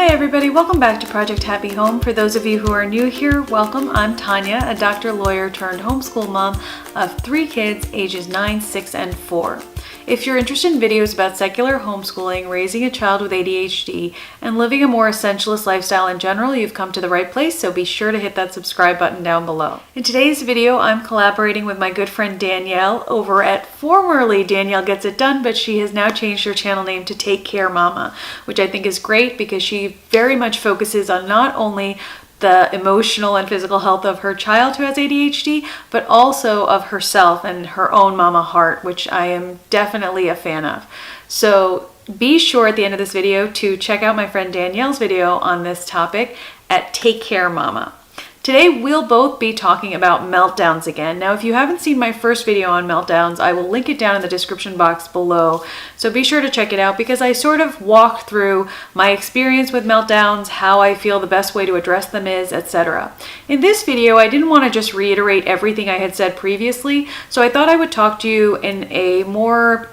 Hi everybody, welcome back to Project Happy Home. For those of you who are new here, welcome. I'm Tanya, a doctor, lawyer turned homeschool mom of 3 kids ages 9, 6, and 4. If you're interested in videos about secular homeschooling, raising a child with ADHD, and living a more essentialist lifestyle in general, you've come to the right place, so be sure to hit that subscribe button down below. In today's video, I'm collaborating with my good friend Danielle over at formerly Danielle Gets It Done, but she has now changed her channel name to TakeCareMama, which I think is great because she very much focuses on not only the emotional and physical health of her child who has ADHD, but also of herself and her own mama heart, which I am definitely a fan of. So be sure at the end of this video to check out my friend Danielle's video on this topic at TakeCareMama. Today we'll both be talking about meltdowns again. Now, if you haven't seen my first video on meltdowns, I will link it down in the description box below. So be sure to check it out because I sort of walk through my experience with meltdowns, how I feel the best way to address them is, etc. In this video, I didn't want to just reiterate everything I had said previously, so I thought I would talk to you in a more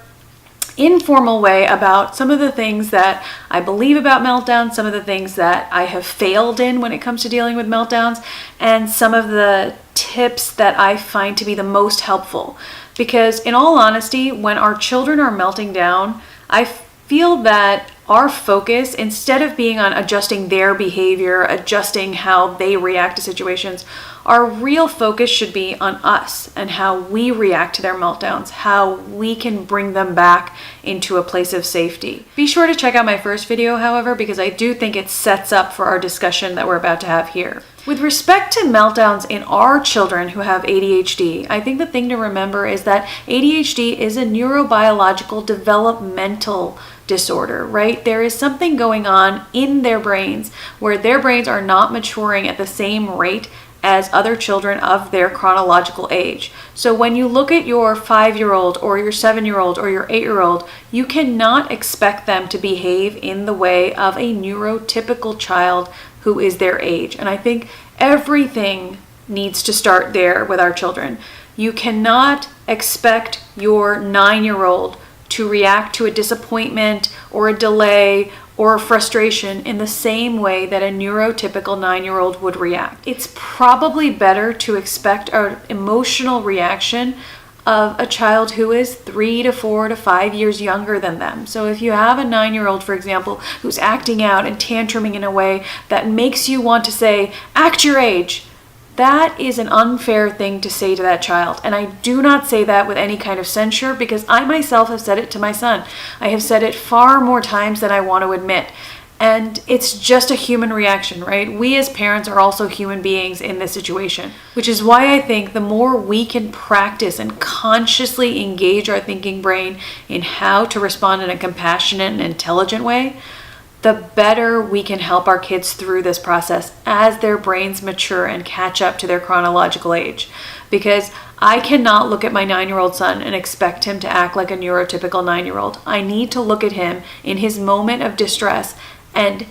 informal way about some of the things that I believe about meltdowns, some of the things that I have failed in when it comes to dealing with meltdowns, and some of the tips that I find to be the most helpful. Because in all honesty, when our children are melting down, I feel that our focus, instead of being on adjusting their behavior, adjusting how they react to situations, our real focus should be on us and how we react to their meltdowns, how we can bring them back into a place of safety. Be sure to check out my first video, however, because I do think it sets up for our discussion that we're about to have here. With respect to meltdowns in our children who have ADHD, I think the thing to remember is that ADHD is a neurobiological developmental disorder, right? There is something going on in their brains where their brains are not maturing at the same rate as other children of their chronological age. So when you look at your 5-year-old or your 7-year-old or your 8-year-old, you cannot expect them to behave in the way of a neurotypical child who is their age. And I think everything needs to start there with our children. You cannot expect your 9-year-old to react to a disappointment or a delay or frustration in the same way that a neurotypical 9-year-old would react. It's probably better to expect an emotional reaction of a child who is 3 to 4 to 5 years younger than them. So if you have a 9-year-old, for example, who's acting out and tantruming in a way that makes you want to say, act your age, that is an unfair thing to say to that child. And I do not say that with any kind of censure because I myself have said it to my son. I have said it far more times than I want to admit. And it's just a human reaction, right? We as parents are also human beings in this situation, which is why I think the more we can practice and consciously engage our thinking brain in how to respond in a compassionate and intelligent way, the better we can help our kids through this process as their brains mature and catch up to their chronological age. Because I cannot look at my 9-year-old son and expect him to act like a neurotypical 9-year-old. I need to look at him in his moment of distress and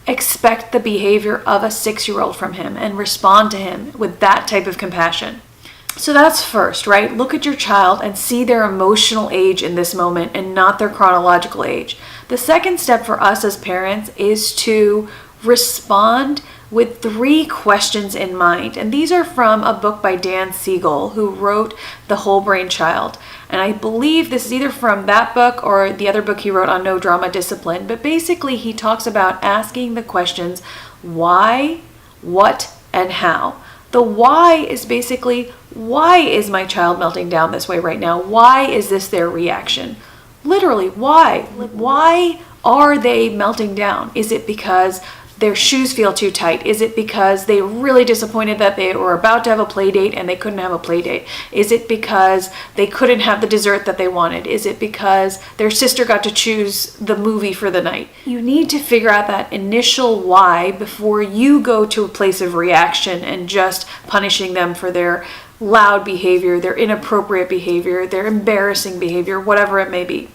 expect the behavior of a 6-year-old from him and respond to him with that type of compassion. So that's first, right? Look at your child and see their emotional age in this moment and not their chronological age. The second step for us as parents is to respond with 3 questions in mind. And these are from a book by Dan Siegel, who wrote The Whole Brain Child. And I believe this is either from that book or the other book he wrote on no drama discipline. But basically he talks about asking the questions why, what, and how. The why is basically, why is my child melting down this way right now? Why is this their reaction? Literally, why? Why are they melting down? Is it because their shoes feel too tight? Is it because they're really disappointed that they were about to have a play date and they couldn't have a play date? Is it because they couldn't have the dessert that they wanted? Is it because their sister got to choose the movie for the night? You need to figure out that initial why before you go to a place of reaction and just punishing them for their loud behavior, their inappropriate behavior, their embarrassing behavior, whatever it may be.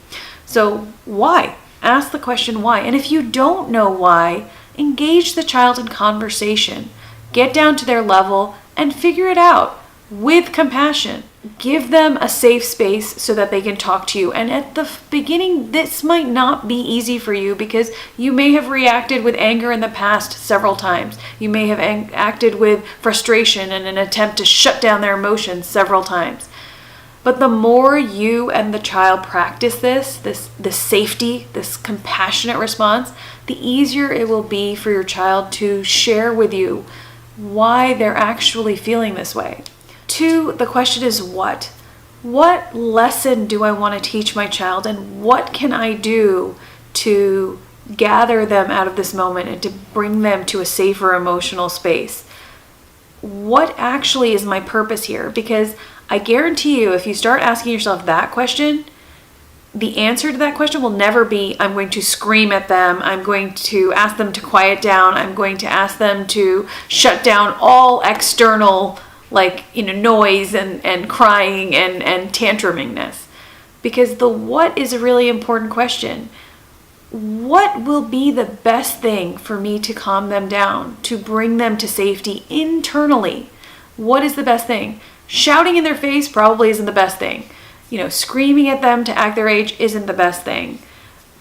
So why? Ask the question why. And if you don't know why, engage the child in conversation. Get down to their level and figure it out with compassion. Give them a safe space so that they can talk to you. And at the beginning, this might not be easy for you because you may have reacted with anger in the past several times. You may have acted with frustration in an attempt to shut down their emotions several times. But the more you and the child practice this safety, this compassionate response, the easier it will be for your child to share with you why they're actually feeling this way. 2, the question is what? What lesson do I want to teach my child, and what can I do to gather them out of this moment and to bring them to a safer emotional space? What actually is my purpose here? Because I guarantee you, if you start asking yourself that question, the answer to that question will never be, I'm going to scream at them, I'm going to ask them to quiet down, I'm going to ask them to shut down all external noise and crying and tantrumingness. Because the what is a really important question. What will be the best thing for me to calm them down, to bring them to safety internally? What is the best thing? Shouting in their face probably isn't the best thing. Screaming at them to act their age isn't the best thing.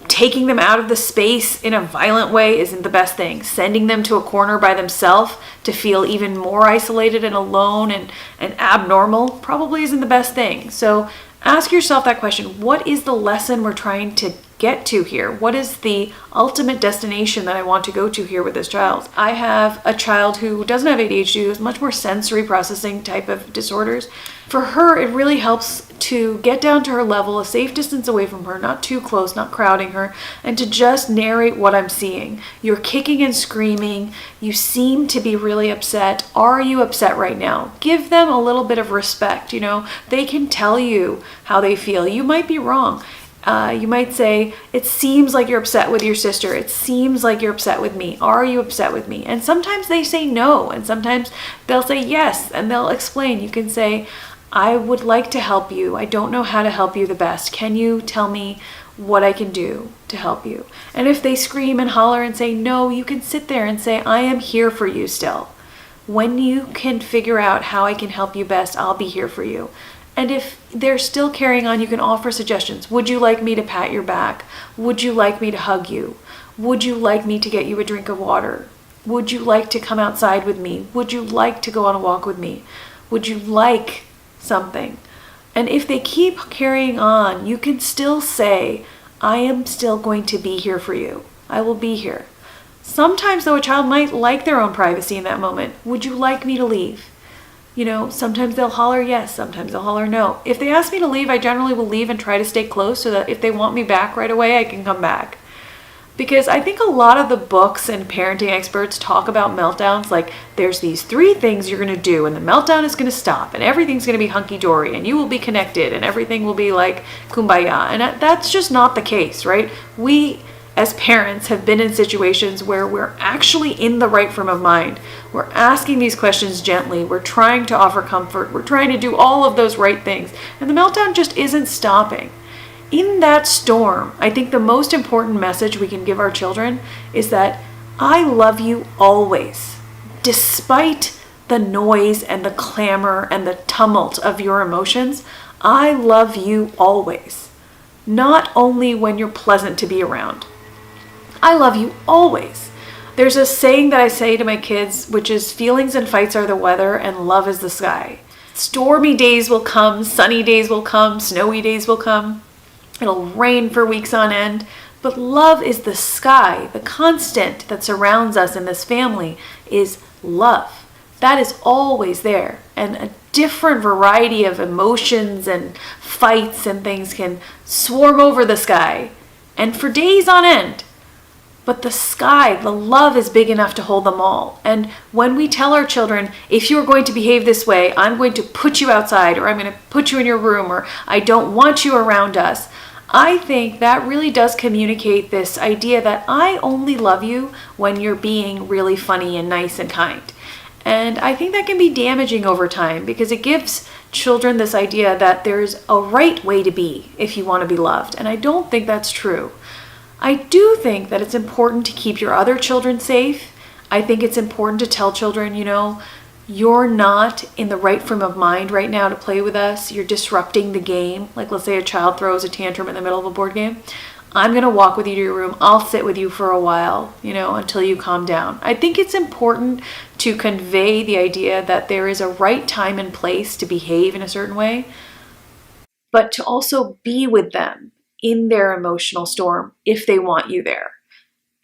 Taking them out of the space in a violent way isn't the best thing. Sending them to a corner by themselves to feel even more isolated and alone and abnormal probably isn't the best thing. So ask yourself that question. What is the lesson we're trying to get to here? What is the ultimate destination that I want to go to here with this child? I have a child who doesn't have ADHD, who has much more sensory processing type of disorders. For her, it really helps to get down to her level, a safe distance away from her, not too close, not crowding her, and to just narrate what I'm seeing. You're kicking and screaming. You seem to be really upset. Are you upset right now? Give them a little bit of respect. They can tell you how they feel. You might be wrong. You might say, it seems like you're upset with your sister. It seems like you're upset with me. Are you upset with me? And sometimes they say no, and sometimes they'll say yes, and they'll explain. You can say, I would like to help you. I don't know how to help you the best. Can you tell me what I can do to help you? And if they scream and holler and say no, you can sit there and say, I am here for you still. When you can figure out how I can help you best, I'll be here for you. And if they're still carrying on, you can offer suggestions. Would you like me to pat your back? Would you like me to hug you? Would you like me to get you a drink of water? Would you like to come outside with me? Would you like to go on a walk with me? Would you like something? And if they keep carrying on, you can still say, I am still going to be here for you. I will be here. Sometimes, though, a child might like their own privacy in that moment. Would you like me to leave? Sometimes they'll holler yes, sometimes they'll holler no. If they ask me to leave, I generally will leave and try to stay close so that if they want me back right away, I can come back. Because I think a lot of the books and parenting experts talk about meltdowns like there's these 3 things you're going to do and the meltdown is going to stop and everything's going to be hunky-dory and you will be connected and everything will be like kumbaya. And that's just not the case, right? We as parents have been in situations where we're actually in the right frame of mind. We're asking these questions gently. We're trying to offer comfort. We're trying to do all of those right things. And the meltdown just isn't stopping. In that storm, I think the most important message we can give our children is that I love you always, despite the noise and the clamor and the tumult of your emotions. I love you always, not only when you're pleasant to be around. I love you always. There's a saying that I say to my kids, which is feelings and fights are the weather and love is the sky. Stormy days will come, sunny days will come, snowy days will come. It'll rain for weeks on end, but love is the sky. The constant that surrounds us in this family is love. That is always there. And a different variety of emotions and fights and things can swarm over the sky, and for days on end. But the sky, the love is big enough to hold them all. And when we tell our children, if you're going to behave this way, I'm going to put you outside, or I'm going to put you in your room, or I don't want you around us, I think that really does communicate this idea that I only love you when you're being really funny and nice and kind. And I think that can be damaging over time because it gives children this idea that there's a right way to be if you want to be loved. And I don't think that's true. I do think that it's important to keep your other children safe. I think it's important to tell children, you're not in the right frame of mind right now to play with us, you're disrupting the game. Like let's say a child throws a tantrum in the middle of a board game. I'm going to walk with you to your room. I'll sit with you for a while, until you calm down. I think it's important to convey the idea that there is a right time and place to behave in a certain way, but to also be with them in their emotional storm if they want you there.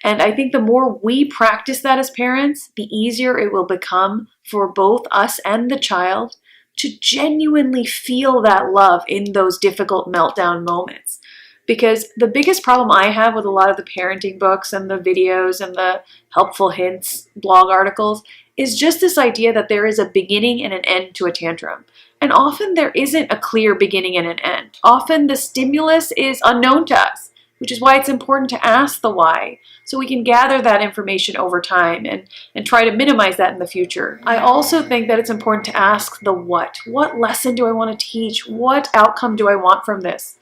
And I think the more we practice that as parents, the easier it will become for both us and the child to genuinely feel that love in those difficult meltdown moments. Because the biggest problem I have with a lot of the parenting books and the videos and the helpful hints blog articles is just this idea that there is a beginning and an end to a tantrum. And often there isn't a clear beginning and an end. Often the stimulus is unknown to us, which is why it's important to ask the why, so we can gather that information over time and try to minimize that in the future. I also think that it's important to ask the what. What lesson do I want to teach? What outcome do I want from this?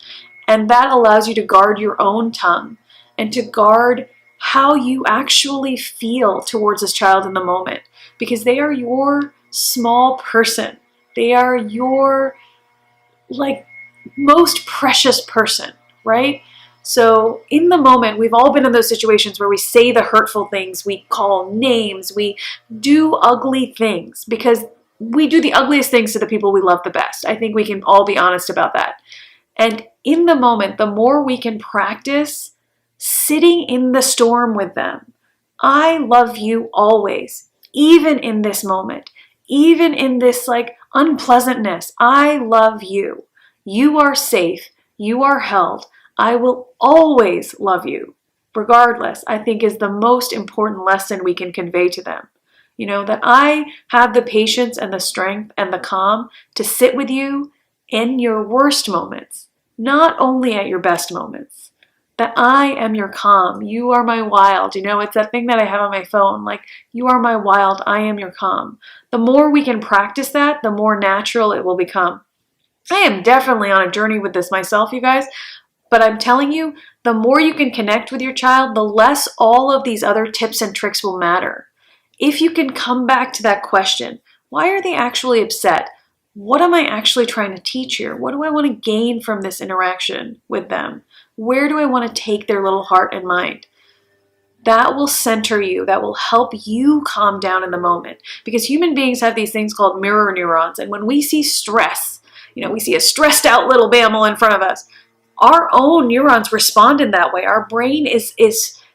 And that allows you to guard your own tongue and to guard how you actually feel towards this child in the moment, because they are your small person. They are your most precious person, right? So in the moment, we've all been in those situations where we say the hurtful things, we call names, we do ugly things because we do the ugliest things to the people we love the best. I think we can all be honest about that. And in the moment, the more we can practice sitting in the storm with them. I love you always, even in this moment, even in this unpleasantness. I love you. You are safe. You are held. I will always love you, regardless, I think is the most important lesson we can convey to them. That I have the patience and the strength and the calm to sit with you in your worst moments, not only at your best moments. That I am your calm. You are my wild. It's that thing that I have on my phone, you are my wild, I am your calm. The more we can practice that, the more natural it will become. I am definitely on a journey with this myself, you guys. But I'm telling you, the more you can connect with your child, the less all of these other tips and tricks will matter. If you can come back to that question, why are they actually upset? What am I actually trying to teach here? What do I want to gain from this interaction with them? Where do I want to take their little heart and mind? That will center you. That will help you calm down in the moment. Because human beings have these things called mirror neurons. And when we see stress, we see a stressed out little mammal in front of us, our own neurons respond in that way. Our brain is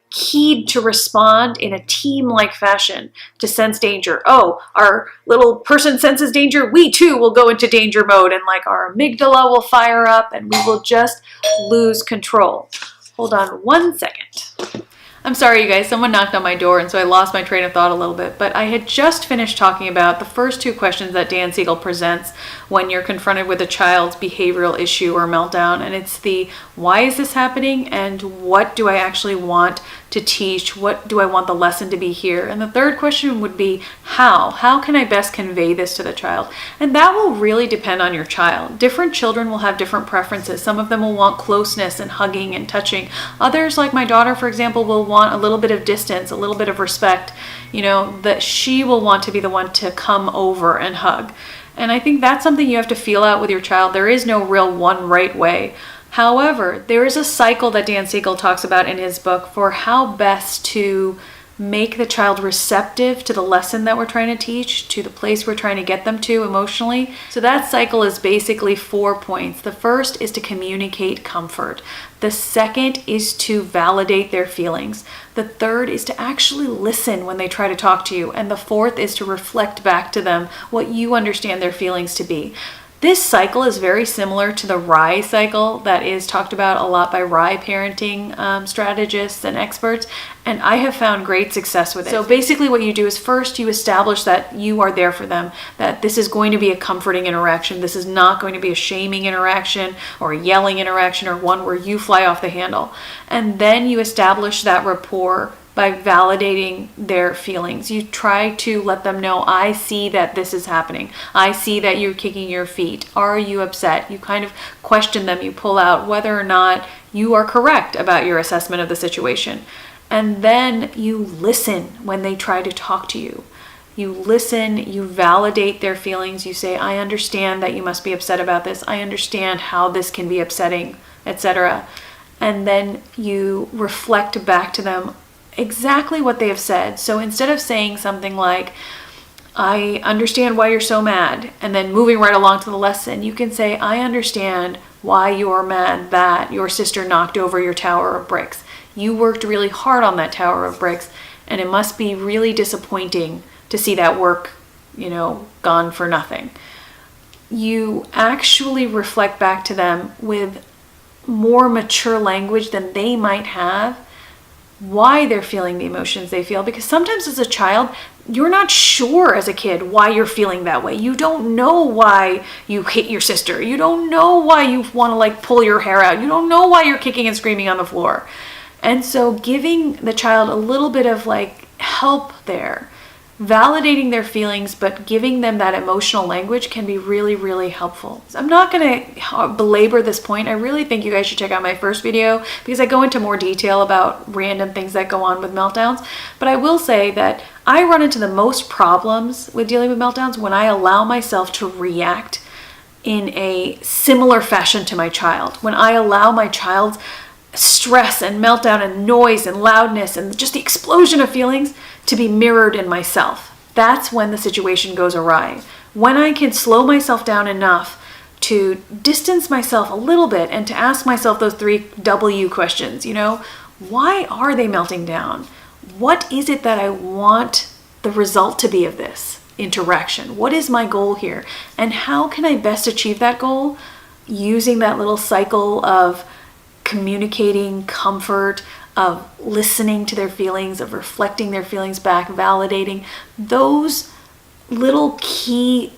keyed to respond in a team-like fashion to sense danger. Oh, our little person senses danger. We too will go into danger mode, and our amygdala will fire up and we will just lose control. Hold on one second. I'm sorry, you guys, someone knocked on my door, and so I lost my train of thought a little bit, but I had just finished talking about the first two questions that Dan Siegel presents when you're confronted with a child's behavioral issue or meltdown, and it's the why is this happening and what do I actually want to teach? What do I want the lesson to be here? And the third question would be how? How can I best convey this to the child? And that will really depend on your child. Different children will have different preferences. Some of them will want closeness and hugging and touching. Others, like my daughter, for example, will want a little bit of distance, a little bit of respect, that she will want to be the one to come over and hug. And I think that's something you have to feel out with your child. There is no real one right way. However, there is a cycle that Dan Siegel talks about in his book for how best to make the child receptive to the lesson that we're trying to teach, to the place we're trying to get them to emotionally. So that cycle is basically 4 points. The first is to communicate comfort. The second is to validate their feelings. The third is to actually listen when they try to talk to you. And the fourth is to reflect back to them what you understand their feelings to be. This cycle is very similar to the RIE cycle that is talked about a lot by RIE parenting strategists and experts, and I have found great success with it. So basically what you do is first you establish that you are there for them, that this is going to be a comforting interaction. This is not going to be a shaming interaction or a yelling interaction or one where you fly off the handle. And then you establish that rapport by validating their feelings. You try to let them know, I see that this is happening. I see that you're kicking your feet. Are you upset? You kind of question them. You pull out whether or not you are correct about your assessment of the situation. And then you listen when they try to talk to you. You listen, you validate their feelings. You say, I understand that you must be upset about this. I understand how this can be upsetting, etc. And then you reflect back to them exactly what they have said. So instead of saying something like, I understand why you're so mad, and then moving right along to the lesson, you can say, I understand why you're mad that your sister knocked over your tower of bricks. You worked really hard on that tower of bricks, and it must be really disappointing to see that work, gone for nothing. You actually reflect back to them with more mature language than they might have why they're feeling the emotions they feel, because sometimes as a child, you're not sure as a kid why you're feeling that way. You don't know why you hit your sister. You don't know why you want to pull your hair out. You don't know why you're kicking and screaming on the floor. And so giving the child a little bit of help there, validating their feelings, but giving them that emotional language can be really, really helpful. I'm not going to belabor this point. I really think you guys should check out my first video because I go into more detail about random things that go on with meltdowns. But I will say that I run into the most problems with dealing with meltdowns when I allow myself to react in a similar fashion to my child. When I allow my child's stress and meltdown and noise and loudness and just the explosion of feelings to be mirrored in myself. That's when the situation goes awry. When I can slow myself down enough to distance myself a little bit and to ask myself those 3 W questions, why are they melting down? What is it that I want the result to be of this interaction? What is my goal here? And how can I best achieve that goal using that little cycle of communicating comfort, of listening to their feelings, of reflecting their feelings back, validating. Those little key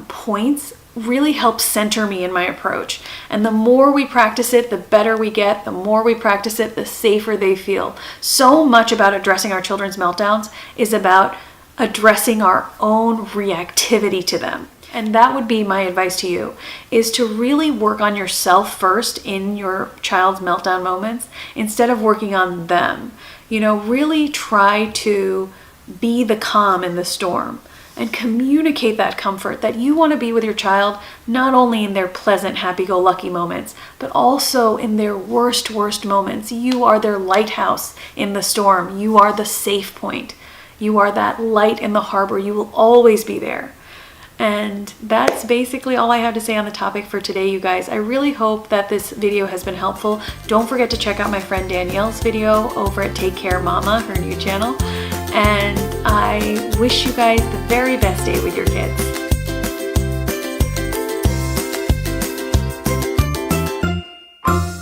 points really help center me in my approach. And the more we practice it, the better we get. The more we practice it, the safer they feel. So much about addressing our children's meltdowns is about addressing our own reactivity to them. And that would be my advice to you, is to really work on yourself first in your child's meltdown moments instead of working on them. Really try to be the calm in the storm and communicate that comfort that you want to be with your child, not only in their pleasant, happy-go-lucky moments, but also in their worst moments. You are their lighthouse in the storm. You are the safe point. You are that light in the harbor. You will always be there. And that's basically all I have to say on the topic for today, you guys. I really hope that this video has been helpful. Don't forget to check out my friend Danielle's video over at TakeCareMama, her new channel. And I wish you guys the very best day with your kids.